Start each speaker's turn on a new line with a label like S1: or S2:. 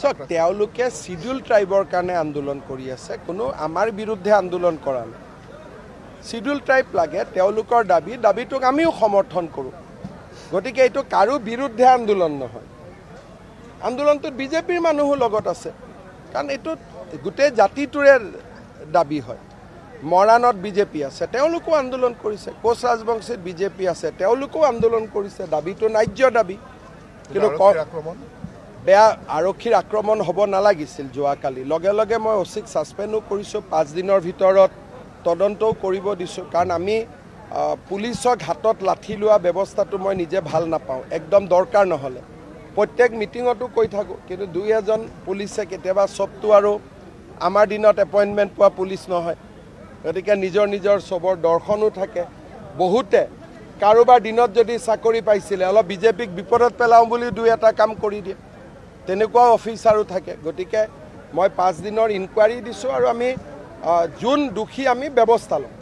S1: সব তেওঁলোকে শিডিউল ট্ৰাইবৰ কাৰণে আন্দোলন কৰি আছে কোনো আমাৰ বিৰুদ্ধে আন্দোলন কৰা নাই শিডিউল ট্ৰাইব লাগে তেওঁলোকৰ দাবীটোক আমিও সমৰ্থন কৰোঁ গতিকে এইটো কাৰো বিৰুদ্ধে আন্দোলন নহয় আন্দোলনটোত বিজেপিৰ মানুহো লগত আছে কাৰণ এইটো গোটেই জাতিটোৰে দাবী হয় মৰাণত বিজেপি আছে তেওঁলোকো আন্দোলন কৰিছে কোচ ৰাজবংশীত বিজেপি আছে তেওঁলোকো আন্দোলন কৰিছে দাবীটো ন্যায্য দাবী কিন্তু বেয়া আৰক্ষীৰ আক্ৰমণ হ'ব নালাগিছিল যোৱাকালি লগে লগে মই অচিক ছাছপেণ্ডো কৰিছোঁ 5 দিনৰ ভিতৰত তদন্তও কৰিব দিছোঁ কাৰণ আমি পুলিচক হাতত লাঠি লোৱা ব্যৱস্থাটো মই নিজে ভাল নাপাওঁ একদম দৰকাৰ নহ'লে প্ৰত্যেক মিটিঙতো কৈ থাকোঁ কিন্তু 2-এজন পুলিচে কেতিয়াবা চবটো আৰু আমাৰ দিনত এপইণ্টমেণ্ট পোৱা পুলিচ নহয় গতিকে নিজৰ নিজৰ চবৰ দৰ্শনো থাকে বহুতে কাৰোবাৰ দিনত যদি চাকৰি পাইছিলে অলপ বিজেপিক বিপদত পেলাওঁ বুলি 2-এটা কাম কৰি দিয়ে তেনেকুৱা অফিচাৰো থাকে গতিকে মই 5 দিনৰ ইনকুৱাৰী দিছোঁ আৰু আমি যোন দোষী আমি ব্যৱস্থা লওঁ